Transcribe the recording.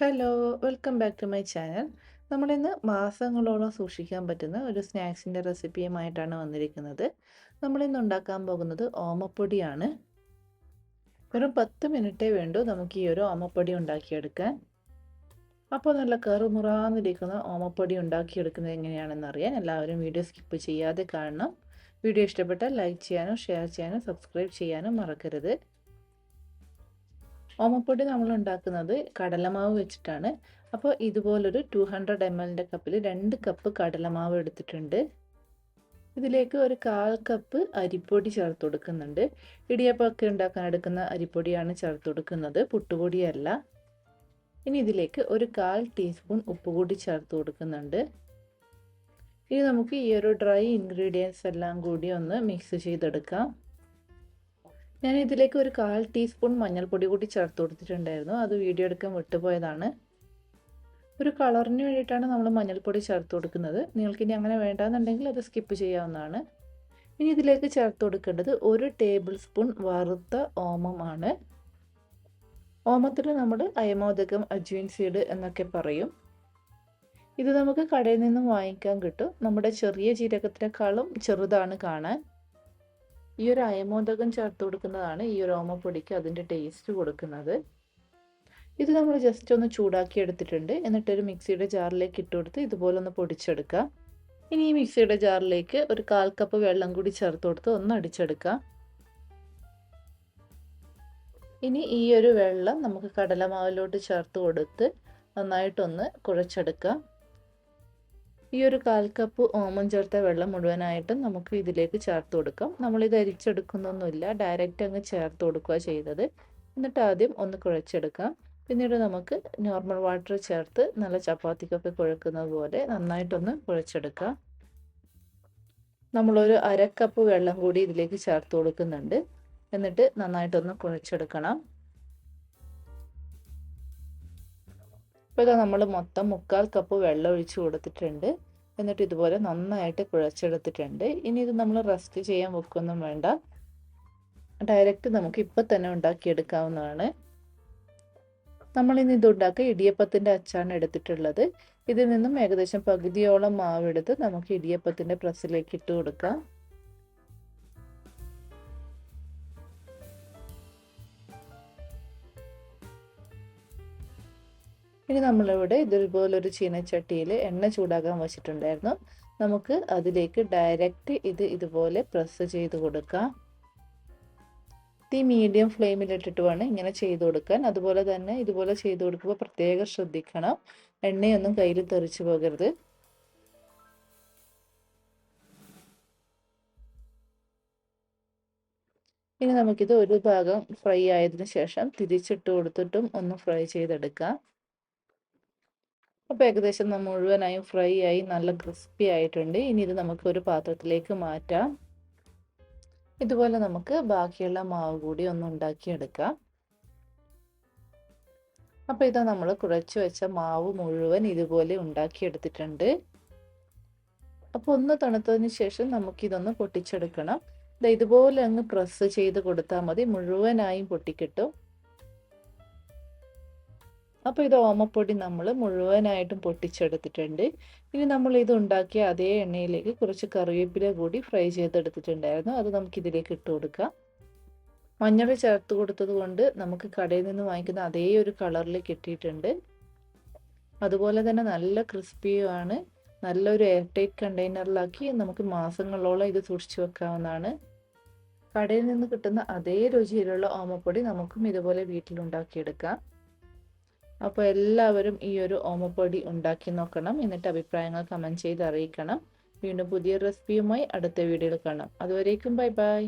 Hello, welcome back to my channel. നമ്മളിന്ന് മാസങ്ങളോളം സൂക്ഷിക്കാൻ പറ്റുന്ന ഒരു സ്നാക്സിൻ്റെ റെസിപ്പിയുമായിട്ടാണ് വന്നിരിക്കുന്നത്. നമ്മളിന്ന് ഉണ്ടാക്കാൻ പോകുന്നത് ഓമപ്പൊടിയാണ്. വെറും 10 മിനിറ്റേ വേണ്ടൂ നമുക്ക് ഈ ഒരു ഓമപ്പൊടി ഉണ്ടാക്കിയെടുക്കാൻ. അപ്പോൾ നല്ല കറുമുറാന്നിരിക്കുന്ന ഓമപ്പൊടി ഉണ്ടാക്കിയെടുക്കുന്നത് എങ്ങനെയാണെന്ന് അറിയാൻ എല്ലാവരും വീഡിയോ സ്കിപ്പ് ചെയ്യാതെ കാണണം. വീഡിയോ ഇഷ്ടപ്പെട്ടാൽ ലൈക്ക് ചെയ്യാനും ഷെയർ ചെയ്യാനും സബ്സ്ക്രൈബ് ചെയ്യാനും മറക്കരുത്. ഓമപ്പൊടി നമ്മൾ ഉണ്ടാക്കുന്നത് കടലമാവ് വെച്ചിട്ടാണ്. അപ്പോൾ ഇതുപോലൊരു 200 ml കപ്പിൽ 2 കപ്പ് കടലമാവ് എടുത്തിട്ടുണ്ട്. ഇതിലേക്ക് ഒരു 1/4 കപ്പ് അരിപ്പൊടി ചേർത്ത് കൊടുക്കുന്നുണ്ട്. ഇടിയപ്പമൊക്കെ ഉണ്ടാക്കാൻ എടുക്കുന്ന അരിപ്പൊടിയാണ് ചേർത്ത് കൊടുക്കുന്നത്, പുട്ടുപൊടിയല്ല. ഇനി ഇതിലേക്ക് ഒരു 1/4 ടീസ്പൂൺ ഉപ്പ് കൂടി ചേർത്ത് കൊടുക്കുന്നുണ്ട്. ഇനി നമുക്ക് ഈ ഒരു ഡ്രൈ ഇൻഗ്രീഡിയൻസ് എല്ലാം കൂടി ഒന്ന് മിക്സ് ചെയ്തെടുക്കാം. ഞാൻ ഇതിലേക്ക് ഒരു 1/4 ടീസ്പൂൺ മഞ്ഞൾപ്പൊടി കൂടി ചേർത്ത് കൊടുത്തിട്ടുണ്ടായിരുന്നു. അത് വീഡിയോ എടുക്കാൻ വിട്ടുപോയതാണ്. ഒരു കളറിന് വേണ്ടിയിട്ടാണ് നമ്മൾ മഞ്ഞൾപ്പൊടി ചേർത്ത് കൊടുക്കുന്നത്. നിങ്ങൾക്കിനി അങ്ങനെ വേണ്ടാന്നുണ്ടെങ്കിൽ അത് സ്കിപ്പ് ചെയ്യാവുന്നതാണ്. ഇനി ഇതിലേക്ക് ചേർത്ത് കൊടുക്കേണ്ടത് 1 ടേബിൾ സ്പൂൺ വറുത്ത ഓമമാണ്. ഓമത്തിന് നമ്മൾ അയമോദകം, അജ്വൈൻ സീഡ് എന്നൊക്കെ പറയും. ഇത് നമുക്ക് കടയിൽ നിന്നും വാങ്ങിക്കാൻ കിട്ടും. നമ്മുടെ ചെറിയ ജീരകത്തിനേക്കാളും ചെറുതാണ് കാണാൻ. ഈ ഒരു അയമോദകം ചേർത്ത് കൊടുക്കുന്നതാണ് ഈ ഒരു ഓമപ്പൊടിക്ക് അതിൻ്റെ ടേസ്റ്റ് കൊടുക്കുന്നത്. ഇത് നമ്മൾ ജസ്റ്റ് ഒന്ന് ചൂടാക്കി എടുത്തിട്ടുണ്ട്. എന്നിട്ടൊരു മിക്സിയുടെ ജാറിലേക്ക് ഇട്ട് കൊടുത്ത് ഇതുപോലെ ഒന്ന് പൊടിച്ചെടുക്കാം. ഇനി ഈ മിക്സിയുടെ ജാറിലേക്ക് ഒരു 1/4 കപ്പ് വെള്ളം കൂടി ചേർത്ത് കൊടുത്ത് ഒന്ന് അടിച്ചെടുക്കാം. ഇനി ഈ ഒരു വെള്ളം നമുക്ക് കടലമാവിലോട്ട് ചേർത്ത് കൊടുത്ത് നന്നായിട്ടൊന്ന് കുഴച്ചെടുക്കാം. ഈ ഒരു 1/4 കപ്പ് ഓമം ചേർത്ത വെള്ളം മുഴുവനായിട്ടും നമുക്ക് ഇതിലേക്ക് ചേർത്ത് കൊടുക്കാം. നമ്മളിത് അരിച്ചെടുക്കുന്നൊന്നുമില്ല, ഡയറക്റ്റ് അങ്ങ് ചേർത്ത് കൊടുക്കുക ചെയ്തത്. എന്നിട്ട് ആദ്യം ഒന്ന് കുഴച്ചെടുക്കാം. പിന്നീട് നമുക്ക് നോർമൽ വാട്ടർ ചേർത്ത് നല്ല ചപ്പാത്തിക്കൊക്കെ കുഴക്കുന്നത് പോലെ നന്നായിട്ടൊന്ന് കുഴച്ചെടുക്കാം. നമ്മളൊരു 1/2 കപ്പ് വെള്ളം കൂടി ഇതിലേക്ക് ചേർത്ത് കൊടുക്കുന്നുണ്ട്. എന്നിട്ട് നന്നായിട്ടൊന്ന് കുഴച്ചെടുക്കണം. ഇപ്പോൾ ഇതാ നമ്മൾ മൊത്തം 1/4 കപ്പ് വെള്ളം ഒഴിച്ച് കൊടുത്തിട്ടുണ്ട്. എന്നിട്ട് ഇതുപോലെ നന്നായിട്ട് കുഴച്ചെടുത്തിട്ടുണ്ട്. ഇനി ഇത് നമ്മൾ റെസ്റ്റ് ചെയ്യാൻ വെക്കൊന്നും വേണ്ട, ഡയറക്റ്റ് നമുക്ക് ഇപ്പം തന്നെ ഉണ്ടാക്കിയെടുക്കാവുന്നതാണ്. നമ്മളിന്ന് ഇത് ഉണ്ടാക്കുക ഇടിയപ്പത്തിൻ്റെ അച്ചാണ് എടുത്തിട്ടുള്ളത്. ഇതിൽ നിന്നും ഏകദേശം പകുതിയോളം മാവെടുത്ത് നമുക്ക് ഇടിയപ്പത്തിൻ്റെ പ്രസ്സിലേക്ക് ഇട്ട് കൊടുക്കാം. ഇനി നമ്മളിവിടെ ഇതുപോലൊരു ചീനച്ചട്ടിയിൽ എണ്ണ ചൂടാക്കാൻ വെച്ചിട്ടുണ്ടായിരുന്നു. നമുക്ക് അതിലേക്ക് ഡയറക്റ്റ് ഇതുപോലെ പ്രസ് ചെയ്ത് കൊടുക്കാം. തീ മീഡിയം ഫ്ലെയിമിലിട്ടിട്ട് വേണം ഇങ്ങനെ ചെയ്ത് കൊടുക്കാൻ. അതുപോലെ തന്നെ ഇതുപോലെ ചെയ്ത് കൊടുക്കുമ്പോൾ പ്രത്യേകം ശ്രദ്ധിക്കണം, എണ്ണയൊന്നും കയ്യിൽ തെറിച്ചു പോകരുത്. ഇനി നമുക്കിത് ഒരു ഭാഗം ഫ്രൈ ആയതിനു ശേഷം തിരിച്ചിട്ട് കൊടുത്തിട്ടും ഒന്ന് ഫ്രൈ ചെയ്തെടുക്കാം. അപ്പോൾ ഏകദേശം മുഴുവനായും ഫ്രൈ ആയി നല്ല ക്രിസ്പി ആയിട്ടുണ്ട്. ഇനി ഇത് നമുക്ക് ഒരു പാത്രത്തിലേക്ക് മാറ്റാം. ഇതുപോലെ നമുക്ക് ബാക്കിയുള്ള മാവ് കൂടി ഒന്ന് ഉണ്ടാക്കിയെടുക്കാം. അപ്പോൾ ഇതാ നമ്മൾ കുഴച്ച് വെച്ച മാവ് മുഴുവൻ ഇതുപോലെ ഉണ്ടാക്കിയെടുത്തിട്ടുണ്ട്. അപ്പോൾ ഒന്ന് തണുത്തതിന് ശേഷം നമുക്കിതൊന്ന് പൊട്ടിച്ചെടുക്കണം. ഇതുപോലെ അങ്ങ് പ്രസ് ചെയ്ത് കൊടുത്താൽ മതി, മുഴുവനായും പൊട്ടിക്കിട്ടും. അപ്പോൾ ഇത് ഓമപ്പൊടി നമ്മൾ മുഴുവനായിട്ടും പൊട്ടിച്ചെടുത്തിട്ടുണ്ട്. ഇനി നമ്മൾ ഇത് ഉണ്ടാക്കിയ അതേ എണ്ണയിലേക്ക് കുറച്ച് കറിവേപ്പില കൂടി ഫ്രൈ ചെയ്തെടുത്തിട്ടുണ്ടായിരുന്നു. അത് നമുക്കിതിലേക്ക് ഇട്ട് കൊടുക്കാം. മഞ്ഞൾ ചേർത്ത് കൊടുത്തത് കൊണ്ട് നമുക്ക് കടയിൽ നിന്ന് വാങ്ങിക്കുന്ന അതേ ഒരു കളറിൽ കിട്ടിയിട്ടുണ്ട്. അതുപോലെ തന്നെ നല്ല ക്രിസ്പിയുമാണ്. നല്ലൊരു എയർ ടൈറ്റ് കണ്ടെയ്നറിലാക്കി നമുക്ക് മാസങ്ങളോളം ഇത് സൂക്ഷിച്ചു വെക്കാവുന്നതാണ്. കടയിൽ നിന്ന് കിട്ടുന്ന അതേ രുചിയിലുള്ള ഓമപ്പൊടി നമുക്കും ഇതുപോലെ വീട്ടിലുണ്ടാക്കിയെടുക്കാം. അപ്പോൾ എല്ലാവരും ഈ ഒരു ഓമപ്പൊടി ഉണ്ടാക്കി നോക്കണം. എന്നിട്ട് അഭിപ്രായങ്ങൾ കമൻറ്റ് ചെയ്ത് അറിയിക്കണം. വീണ്ടും പുതിയ റെസിപ്പിയുമായി അടുത്ത വീഡിയോയിൽ കാണാം. അതുവരേക്കും ബൈ ബൈ.